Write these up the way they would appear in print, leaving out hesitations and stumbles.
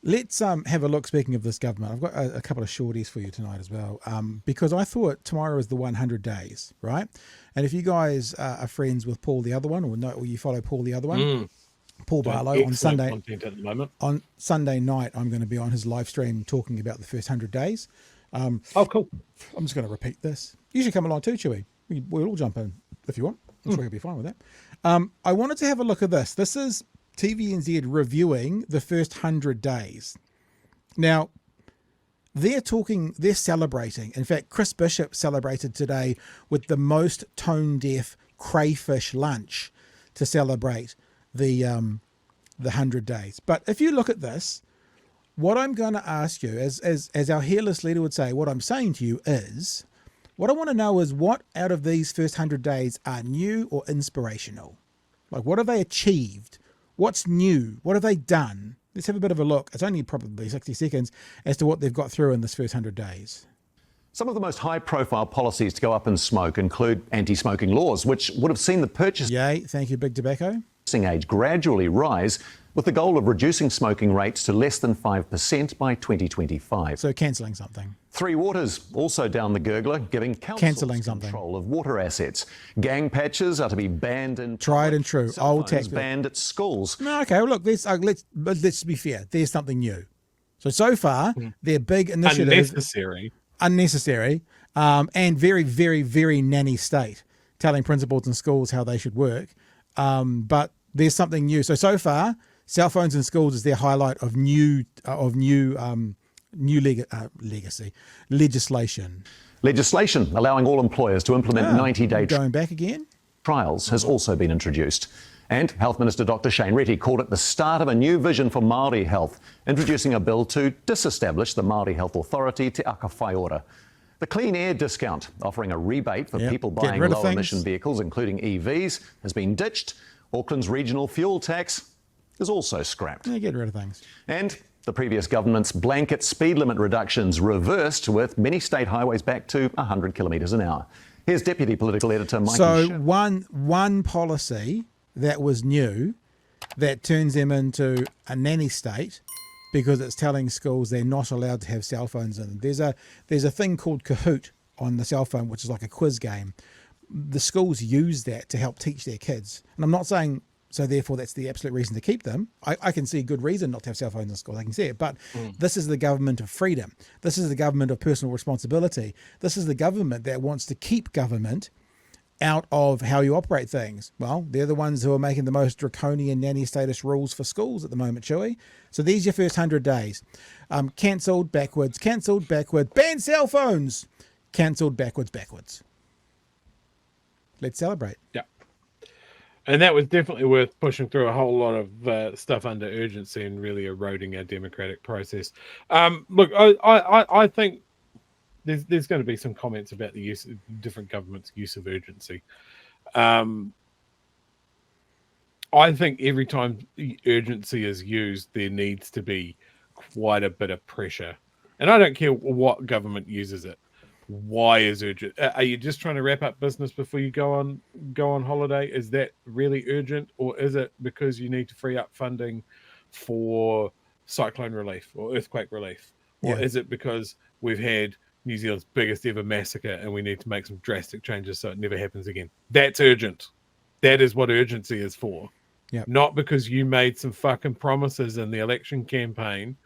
Let's have a look. Speaking of this government, I've got a couple of shorties for you tonight as well, because I thought tomorrow is the 100 days, right? And if you guys are friends with Paul the other one, or you follow Paul the other one, Paul Barlow, on Sunday content at the moment. On Sunday night, I'm going to be on his live stream talking about the first 100 days. Oh, cool. I'm just going to repeat this. You should come along too, Chewy. We'll all jump in if you want. I'm sure you'll be fine with that. I wanted to have a look at this. This is TVNZ reviewing the first 100 days. Now, they're celebrating. In fact, Chris Bishop celebrated today with the most tone-deaf crayfish lunch to celebrate the 100 days. But if you look at this, what I'm going to ask you, as our hairless leader would say, what I'm saying to you is, what I want to know is what out of these first 100 days are new or inspirational? Like, what have they achieved? What's new? What have they done? Let's have a bit of a look. It's only probably 60 seconds as to what they've got through in this first 100 days. Some of the most high-profile policies to go up in smoke include anti-smoking laws, which would have seen the purchasing Yay, thank you, Big Tobacco. age gradually rise, with the goal of reducing smoking rates to less than 5% by 2025. So cancelling something. Three Waters also down the gurgler, giving councils control of water assets. Gang patches are to be banned in tried and true. Old tactic. Banned at schools. No, okay. Well, look, let's be fair. There's something new. So far, their big initiative unnecessary, and very, very, very nanny state, telling principals and schools how they should work. But there's something new. So far, cell phones in schools is their highlight of new legislation. Legislation allowing all employers to implement 90-day going back again. Trials has also been introduced. And Health Minister Dr Shane Reti called it the start of a new vision for Māori health, introducing a bill to disestablish the Māori Health Authority Te Aka Whaiora. The Clean Air Discount, offering a rebate for people buying low-emission vehicles, including EVs, has been ditched. Auckland's regional fuel tax is also scrapped. Yeah, get rid of things. And the previous government's blanket speed limit reductions reversed, with many state highways back to 100 kilometres an hour. Here's Deputy Political Editor Mike. So one policy that was new that turns them into a nanny state because it's telling schools they're not allowed to have cell phones in them. There's a thing called Kahoot on the cell phone, which is like a quiz game. The schools use that to help teach their kids. And I'm not saying, so therefore that's the absolute reason to keep them. I can see a good reason not to have cell phones in school. I can see it. But this is the government of freedom. This is the government of personal responsibility. This is the government that wants to keep government out of how you operate things. Well, they're the ones who are making the most draconian nanny status rules for schools at the moment, Chewy. So these are your first 100 days. Cancelled, backwards, ban cell phones, cancelled, backwards. Let's celebrate. Yeah. And that was definitely worth pushing through a whole lot of stuff under urgency and really eroding our democratic process. Look, I think there's going to be some comments about the use of different governments' use of urgency. I think every time urgency is used, there needs to be quite a bit of pressure. And I don't care what government uses it. Why is urgent? Are you just trying to wrap up business before you go on holiday? Is that really urgent, or is it because you need to free up funding for cyclone relief or earthquake relief, or is it because we've had New Zealand's biggest ever massacre and we need to make some drastic changes so it never happens again? That's urgent. That is what urgency is for. Yep. Not because you made some fucking promises in the election campaign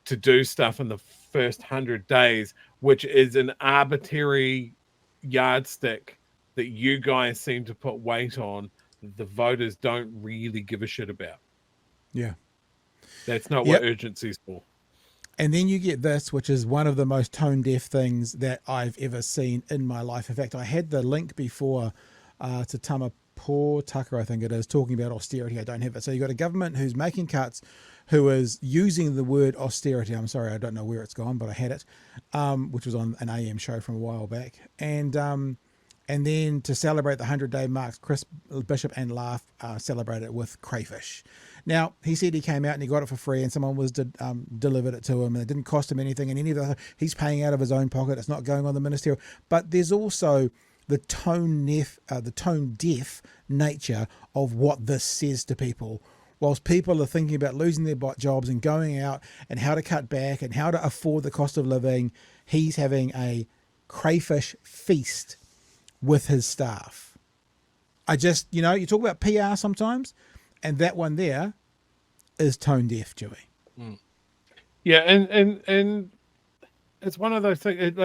to do stuff in the first 100 days, which is an arbitrary yardstick that you guys seem to put weight on that the voters don't really give a shit about. Yeah. That's not what urgency is for. And then you get this, which is one of the most tone-deaf things that I've ever seen in my life. In fact, I had the link before to Poor Tucker, I think it is, talking about austerity. I don't have it. So you've got a government who's making cuts, who is using the word austerity. I'm sorry, I don't know where it's gone, but I had it, which was on an AM show from a while back. And then to celebrate the 100-day marks, Chris Bishop and Laugh celebrated it with crayfish. Now, he said he came out and he got it for free and someone was delivered it to him and it didn't cost him anything, and any of the, he's paying out of his own pocket. It's not going on the ministerial. But there's also the tone deaf nature of what this says to people. whilst people are thinking about losing their jobs and going out and how to cut back and how to afford the cost of living, he's having a crayfish feast with his staff. I just, you talk about PR sometimes, and that one there is tone deaf, Joey. Yeah, and it's one of those things.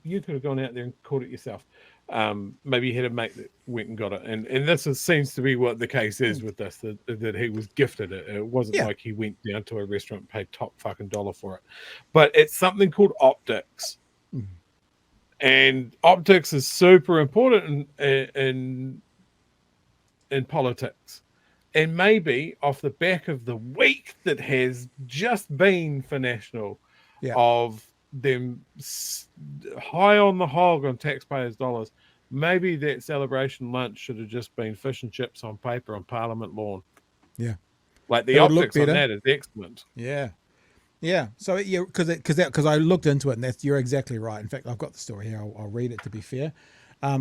You could have gone out there and caught it yourself. Maybe you had a mate that went and got it, and seems to be what the case is with this. That he was gifted it. It wasn't like he went down to a restaurant and paid top fucking dollar for it. But it's something called optics, and optics is super important in politics. And maybe off the back of the week that has just been for National, of them high on the hog on taxpayers' dollars, maybe that celebration lunch should have just been fish and chips on paper on Parliament lawn. Yeah. Like the optics on that is excellent. Yeah. Yeah. So, because I looked into it, and you're exactly right. In fact, I've got the story here. I'll read it to be fair.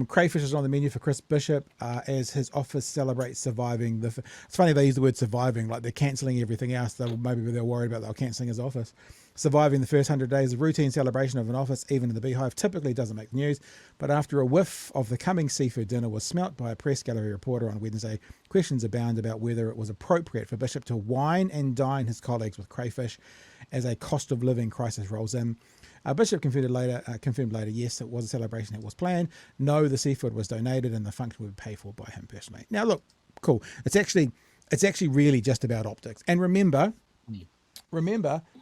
Crayfish is on the menu for Chris Bishop as his office celebrates surviving. It's funny they use the word surviving, like they're cancelling everything else. Maybe they're worried about cancelling his office. Surviving the first 100 days of routine celebration of an office, even in the Beehive, typically doesn't make news. But after a whiff of the coming seafood dinner was smelt by a press gallery reporter on Wednesday, questions abound about whether it was appropriate for Bishop to wine and dine his colleagues with crayfish as a cost of living crisis rolls in. Bishop confirmed later, yes, it was a celebration that was planned. No, the seafood was donated and the function would be paid for by him personally. Now, look, cool. It's actually really just about optics. And remember,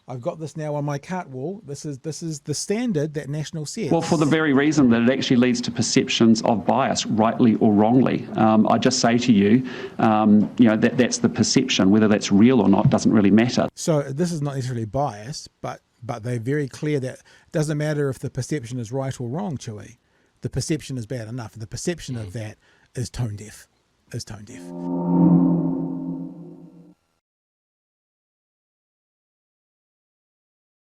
I've got this now on my cart wall. This is the standard that National sets. Well, for the very reason that it actually leads to perceptions of bias, rightly or wrongly. I just say to you, that's the perception. Whether that's real or not doesn't really matter. So this is not necessarily bias, but they're very clear that it doesn't matter if the perception is right or wrong, Chewy. The perception is bad enough. The perception of that is tone deaf.